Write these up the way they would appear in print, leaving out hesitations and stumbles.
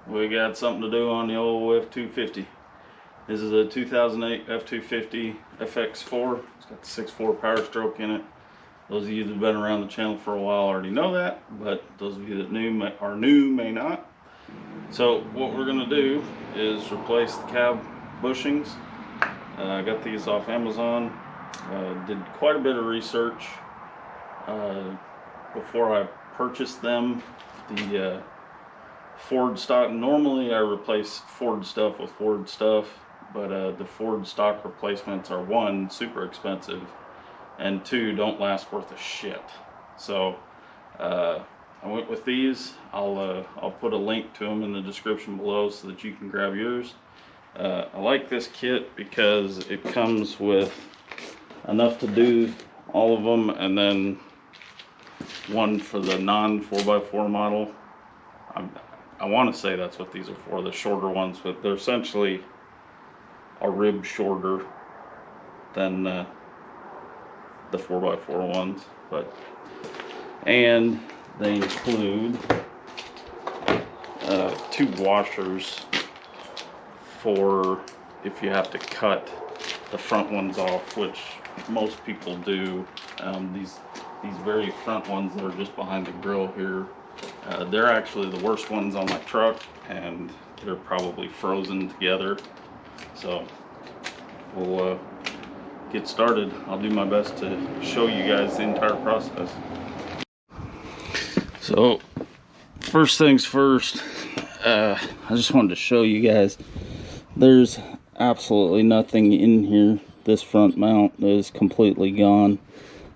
we got something to do on the old F-250. This is a 2008 F-250 FX4. It's got the 6.4 power stroke in it. Those of you that have been around the channel for a while already know that, but those of you that are new may not. So what we're going to do is replace the cab bushings. I got these off Amazon. Did quite a bit of research before I purchased them. The Ford stock, normally I replace Ford stuff with Ford stuff, but the Ford stock replacements are, one, super expensive, and two, don't last worth a shit. So I went with these. I'll put a link to them in the description below so that you can grab yours. I like this kit because it comes with enough to do all of them, and then one for the non 4x4 model. I want to say that's what these are for, the shorter ones, but they're essentially a rib shorter than the 4x4 ones. And they include 2 washers for if you have to cut the front ones off, which most people do. These very front ones that are just behind the grill here, they're actually the worst ones on my truck, and they're probably frozen together. So we'll get started. I'll do my best to show you guys the entire process. So first things first, I just wanted to show you guys there's absolutely nothing in here. This front mount is completely gone,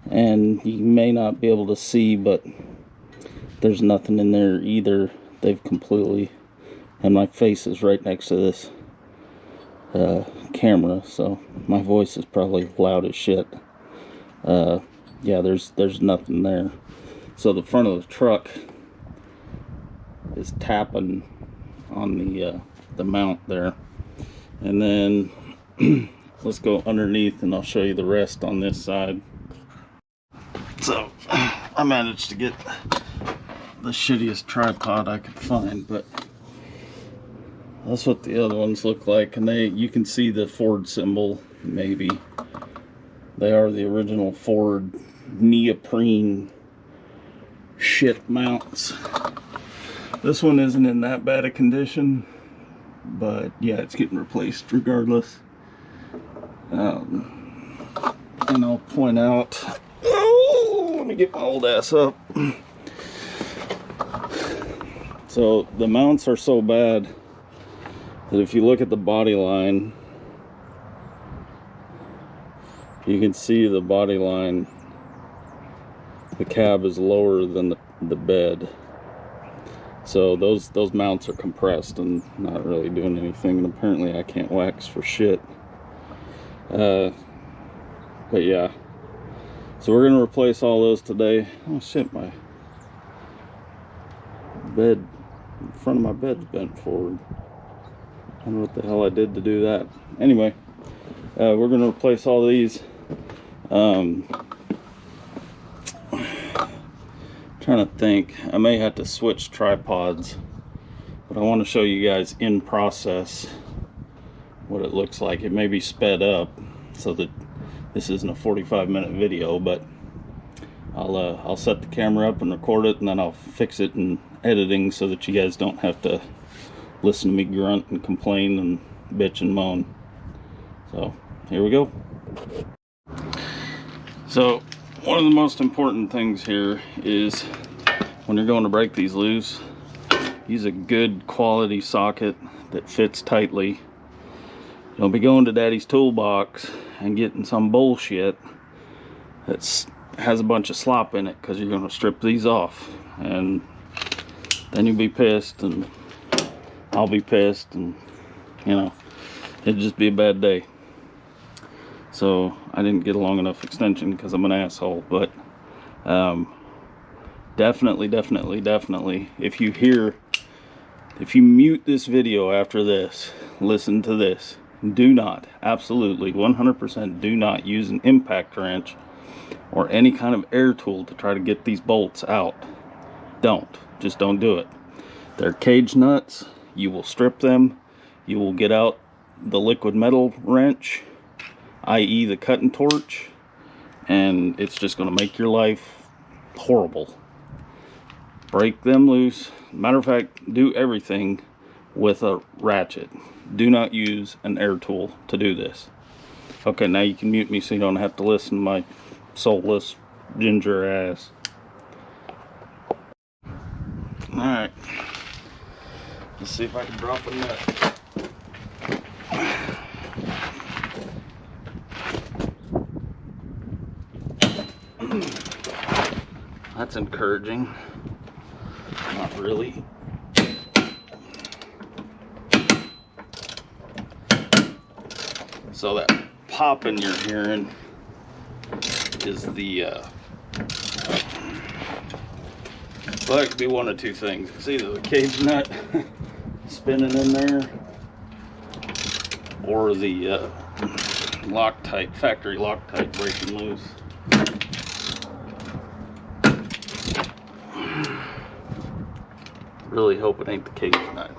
and you may not be able to see, but there's nothing in there either. They've completely, and my face is right next to this camera, so my voice is probably loud as shit. Yeah, there's nothing there. So the front of the truck is tapping on the mount there, and then let's go underneath and I'll show you the rest on this side. So I managed to get the shittiest tripod I could find, but that's what the other ones look like, and you can see the Ford symbol. Maybe they are the original Ford neoprene shit mounts. This one isn't in that bad a condition, but yeah, it's getting replaced regardless. And I'll point out, let me get my old ass up. So the mounts are so bad that if you look at the body line, you can see the body line, the cab is lower than the bed. So those mounts are compressed and not really doing anything, and apparently I can't wax for shit. But yeah, so we're gonna replace all those today. Oh shit, my bed, the front of my bed's bent forward. I don't know what the hell I did to do that. Anyway, we're gonna replace all these. Trying to think, I may have to switch tripods, but I want to show you guys in process what it looks like. It may be sped up so that this isn't a 45-minute video, but I'll set the camera up and record it, and then I'll fix it in editing so that you guys don't have to listen to me grunt and complain and bitch and moan. So here we go. So one of the most important things here is when you're going to break these loose, use a good quality socket that fits tightly. Don't be going to daddy's toolbox and getting some bullshit that has a bunch of slop in it, because you're going to strip these off, and then you'll be pissed, and I'll be pissed, and you know, it'd just be a bad day. So I didn't get a long enough extension because I'm an asshole, but definitely, if you mute this video after this, listen to this. Do not, absolutely 100% do not use an impact wrench or any kind of air tool to try to get these bolts out. Just don't do it. They're cage nuts. you will strip them, you will get out the liquid metal wrench, i.e. the cutting torch, and it's just going to make your life horrible. Break them loose. Matter of fact, do everything with a ratchet. Do not use an air tool to do this. Okay, now you can mute me so you don't have to listen to my soulless ginger ass. Alright, let's see if I can drop a nut. That's encouraging. Not really. So that popping you're hearing is the well, it could be one of two things. It's either the cage nut spinning in there, or the Loctite, factory Loctite breaking loose. Really hope it ain't the cage nut.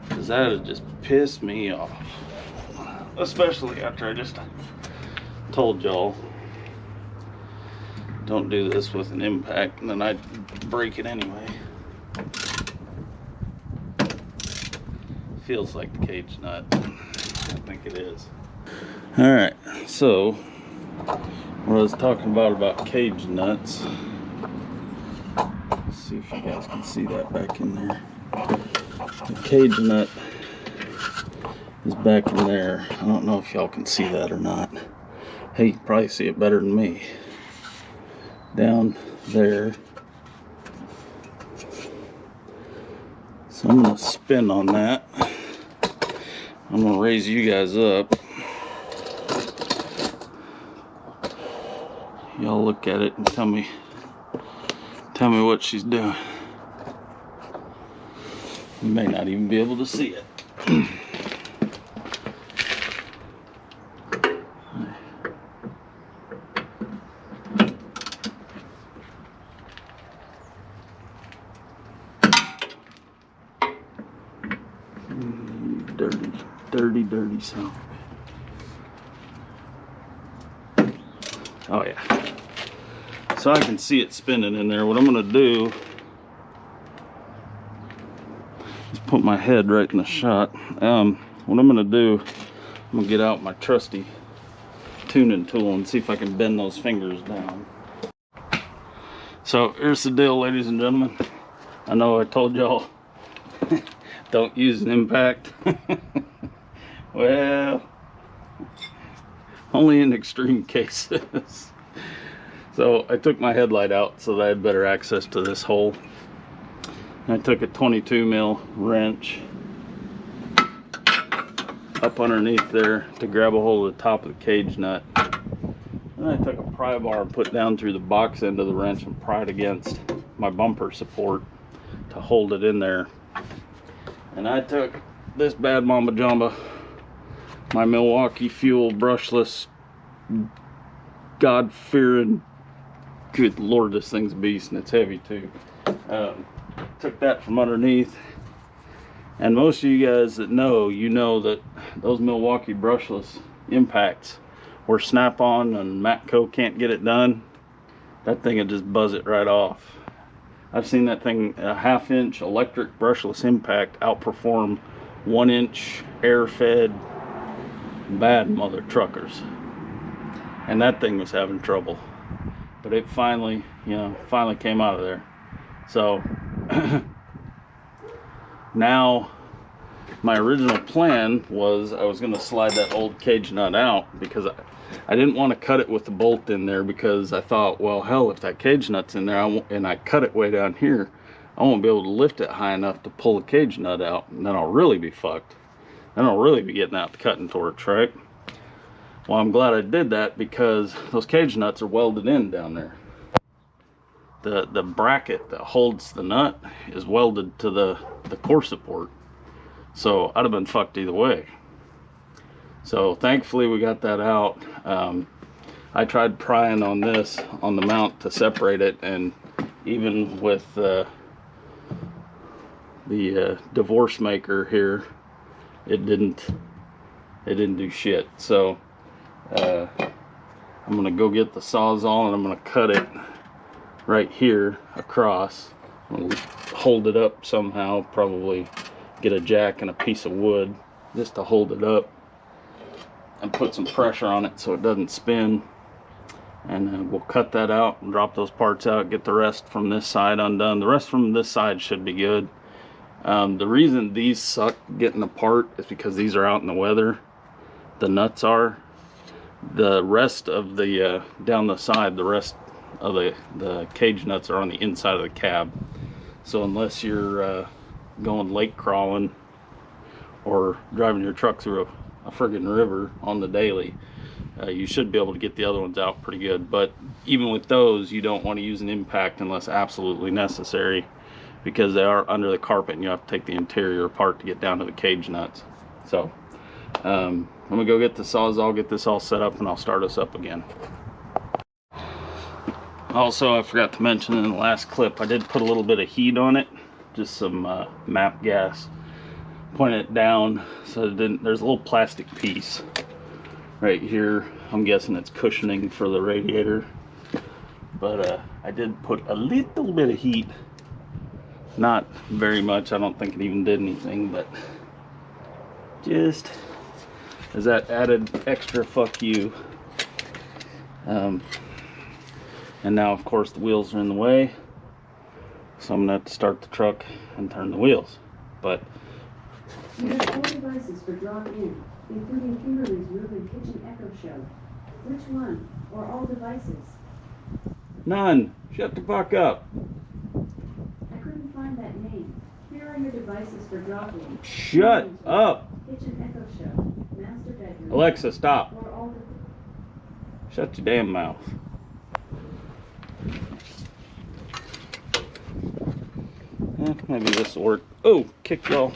Cause that'd just piss me off. Especially after I just told y'all don't do this with an impact, and then I'd break it anyway. Feels like the cage nut. I think it is. Alright, so what I was talking about cage nuts. Let's see if you guys can see that back in there. The cage nut is back in there. I don't know if y'all can see that or not. Hey, you can probably see it better than me. Down there. So I'm going to spin on that. I'm going to raise you guys up. Y'all look at it and tell me what she's doing. You may not even be able to see it. Dirty sound. Oh yeah. So I can see it spinning in there. What I'm gonna do is put my head right in the shot. What I'm gonna do, I'm gonna get out my trusty tuning tool and see if I can bend those fingers down. So here's the deal, ladies and gentlemen. I know I told y'all don't use an impact. Well, only in extreme cases. So I took my headlight out so that I had better access to this hole. And I took a 22 mil wrench up underneath there to grab a hold of the top of the cage nut. Then I took a pry bar and put it down through the box end of the wrench and pried against my bumper support to hold it in there. And I took this bad mama jamba, my Milwaukee Fuel brushless, God-fearing, good Lord, this thing's a beast, and it's heavy too. Took that from underneath, and most of you guys that know, you know that those Milwaukee brushless impacts where Snap-on and Matco can't get it done, that thing will just buzz it right off. I've seen that thing, a 1/2 inch electric brushless impact, outperform 1 inch air-fed bad mother truckers. And that thing was having trouble. But it finally, finally came out of there. So now my original plan was I was going to slide that old cage nut out because I didn't want to cut it with the bolt in there, because I thought, well, hell, if that cage nut's in there and I cut it way down here, I won't be able to lift it high enough to pull the cage nut out, and then I'll really be fucked. Then I'll really be getting out the cutting torch, right? Well, I'm glad I did that, because those cage nuts are welded in down there. The bracket that holds the nut is welded to the core support. So I'd have been fucked either way. So thankfully we got that out. I tried prying on this on the mount to separate it, and even with the divorce maker here, it didn't do shit. So I'm gonna go get the Sawzall and I'm gonna cut it right here across. I'm gonna hold it up somehow, probably get a jack and a piece of wood just to hold it up and put some pressure on it so it doesn't spin. And we'll cut that out and drop those parts out, get the rest from this side undone. The rest from this side should be good. The reason these suck getting apart is because these are out in the weather. The nuts are. The rest of the down the side, the rest of the cage nuts are on the inside of the cab. So unless you're going lake crawling or driving your truck through a friggin' river on the daily, you should be able to get the other ones out pretty good. But even with those, you don't want to use an impact unless absolutely necessary, because they are under the carpet and you have to take the interior apart to get down to the cage nuts. So I'm gonna go get the Sawzall, get this all set up, and I'll start us up again. Also, I forgot to mention in the last clip, I did put a little bit of heat on it, just some MAP gas. Point it down so it didn't, there's a little plastic piece right here. I'm guessing it's cushioning for the radiator, but I did put a little bit of heat, not very much. I don't think it even did anything, but just as that added extra fuck you. And now of course the wheels are in the way, so I'm gonna have to start the truck and turn the wheels. But you have 4 devices for drop-in, including Kimberly's Room and Kitchen Echo Show. Which one, or all devices? none. Shut the fuck up. I couldn't find that name. Here are your devices for drop-in. Shut up. Kitchen Echo Show, Master Bedroom. Alexa, stop. Or all Shut your damn mouth. Maybe this will work. Oh, kick y'all.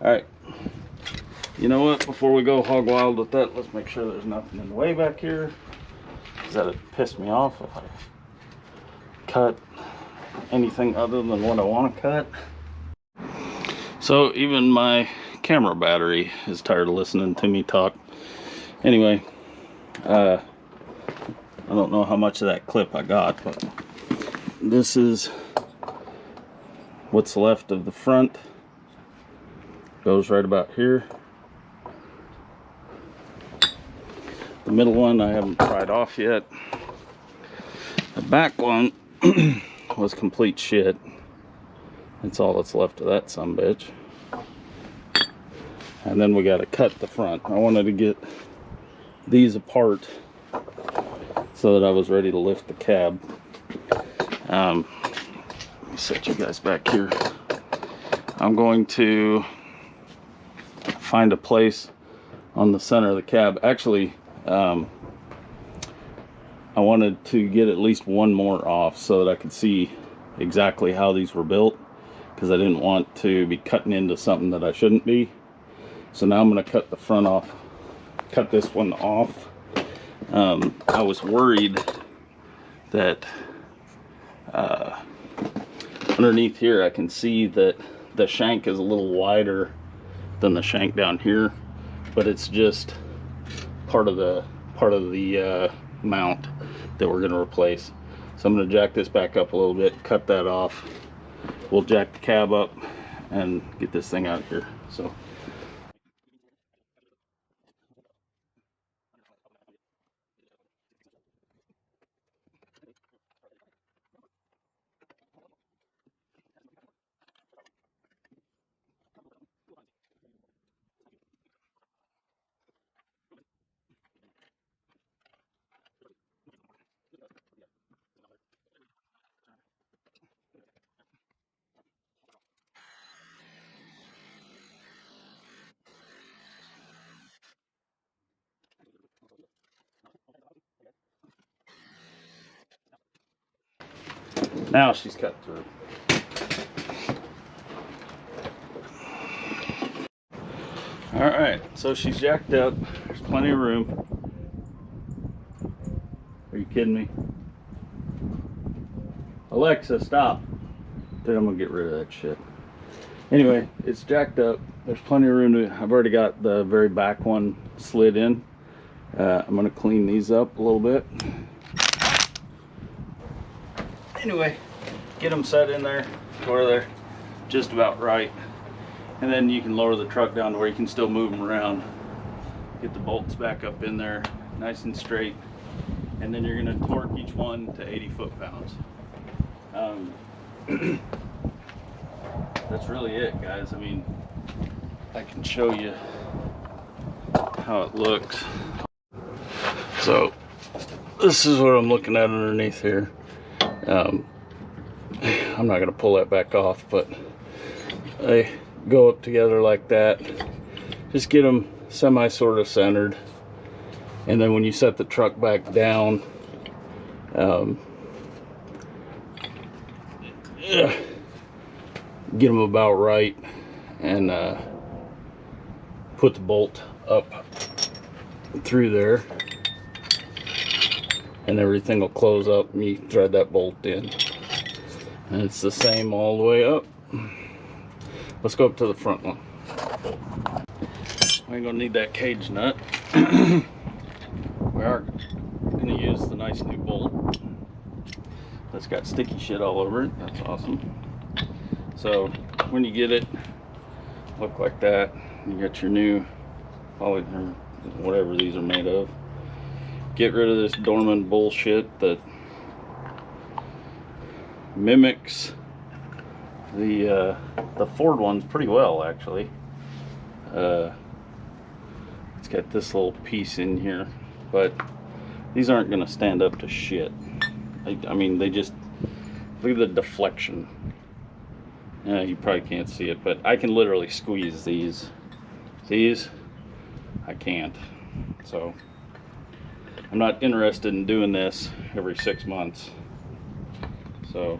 Alright. You know what? Before we go hog wild with that, let's make sure there's nothing in the way back here, because that'd piss me off if I cut anything other than what I want to cut. So even my camera battery is tired of listening to me talk. Anyway, I don't know how much of that clip I got, but this is what's left of the front. Goes right about here. The middle one I haven't pried off yet. The back one was complete shit. That's all that's left of that sumbitch. And then we got to cut the front. I wanted to get these apart so that I was ready to lift the cab. Let me set you guys back here. I'm going to find a place on the center of the cab. Actually, I wanted to get at least one more off so that I could see exactly how these were built, because I didn't want to be cutting into something that I shouldn't be. So now I'm going to cut the front off, cut this one off. I was worried that underneath here I can see that the shank is a little wider than the shank down here, but it's just part of the mount that we're going to replace. So I'm going to jack this back up a little bit, cut that off. We'll jack the cab up and get this thing out of here. So now she's cut through. Alright, so she's jacked up. There's plenty of room. you kidding me? Alexa, stop. Dude, I'm gonna get rid of that shit. Anyway, it's jacked up. There's plenty of room to, I've already got the very back one slid in. I'm gonna clean these up a little bit. Anyway, get them set in there to where they're just about right. And then you can lower the truck down to where you can still move them around. Get the bolts back up in there, nice and straight. And then you're gonna torque each one to 80 foot-pounds. That's really it, guys. I mean, I can show you how it looks. So this is what I'm looking at underneath here. I'm not gonna pull that back off, but they go up together like that. Just get them semi sort of centered, and then when you set the truck back down, get them about right, and put the bolt up through there, and everything will close up and you thread that bolt in, and it's the same all the way up. Let's go up to the front one. I ain't gonna need that cage nut. We are gonna use the nice new bolt that's got sticky shit all over it. That's awesome. So when you get it, look like that. You got your new poly, or whatever these are made of. Get rid of this Dorman bullshit that mimics the Ford ones pretty well, actually. It's got this little piece in here, but these aren't gonna stand up to shit. I mean, they just, look at the deflection. Yeah, you probably can't see it, but I can literally squeeze these. These, I can't. So I'm not interested in doing this every 6 months. So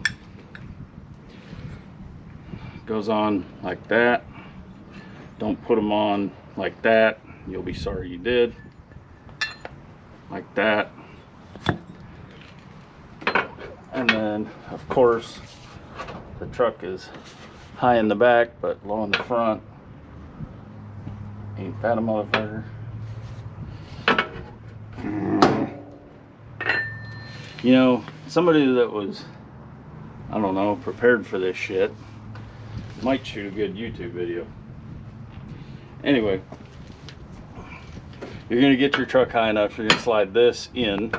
goes on like that. Don't put them on like that. You'll be sorry you did. Like that. And then, of course, the truck is high in the back but low in the front. Ain't that a motherfucker? You know, somebody that was, I don't know, prepared for this shit might shoot a good YouTube video. Anyway, you're gonna get your truck high enough, you're gonna slide this in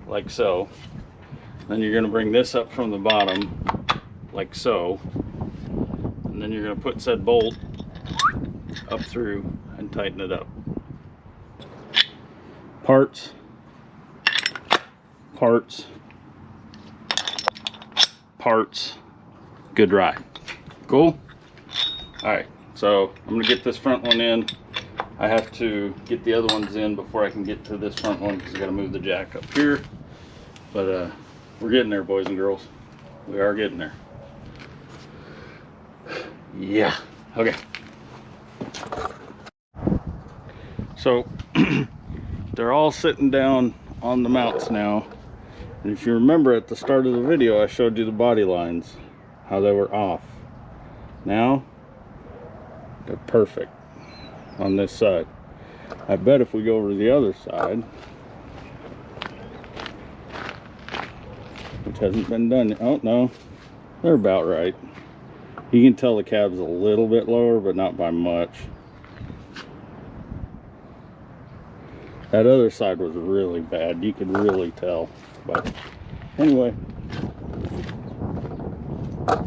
like so. Then you're gonna bring this up from the bottom like so. And then you're gonna put said bolt up through and tighten it up. Parts, parts, parts. Good ride. Cool? Alright, so I'm gonna get this front one in. I have to get the other ones in before I can get to this front one because I gotta move the jack up here. But we're getting there, boys and girls. We are getting there. Yeah. Okay. So they're all sitting down on the mounts now. And if you remember at the start of the video, I showed you the body lines, how they were off. Now they're perfect on this side. I bet if we go over to the other side, which hasn't been done yet. Oh no, they're about right. You can tell the cab's a little bit lower, but not by much. That other side was really bad. You could really tell. But anyway,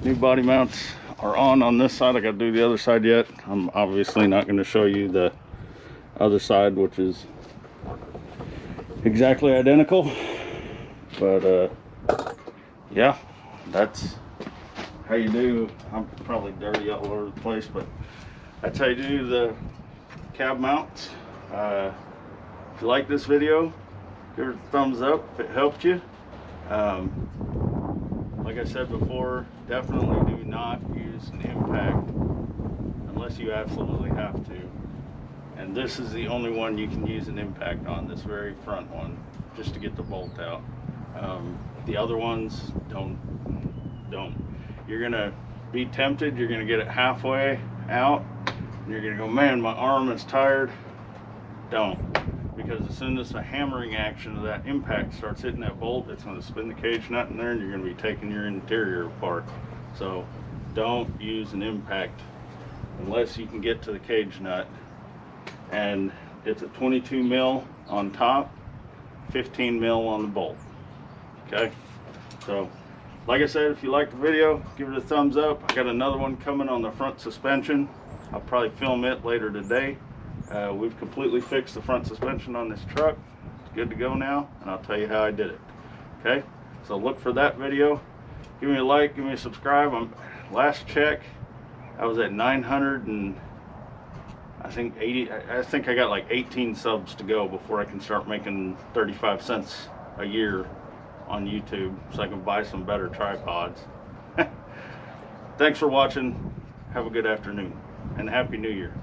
new body mounts are on this side. I got to do the other side yet. I'm obviously not going to show you the other side, which is exactly identical. But yeah, that's how you do. I'm probably dirty all over the place, but that's how you do the cab mounts. If you like this video, give it a thumbs up if it helped you. Like I said before, definitely do not use an impact unless you absolutely have to. And this is the only one you can use an impact on, this very front one. just to get the bolt out. The other ones don't. You're gonna be tempted, you're gonna get it halfway out and you're gonna go, man, my arm is tired. Don't, because as soon as the hammering action of that impact starts hitting that bolt, it's going to spin the cage nut in there and you're going to be taking your interior apart. So don't use an impact unless you can get to the cage nut. And it's a 22 mil on top, 15 mil on the bolt. Okay, so like I said, if you liked the video, give it a thumbs up. I got another one coming on the front suspension. I'll probably film it later today. We've completely fixed the front suspension on this truck. It's good to go now, and I'll tell you how I did it. Okay, so look for that video. Give me a like, give me a subscribe. Last check, I was at 900 and I think 80. I think I got like 18 subs to go before I can start making 35 cents a year on YouTube, so I can buy some better tripods. Thanks for watching. Have a good afternoon and Happy New Year.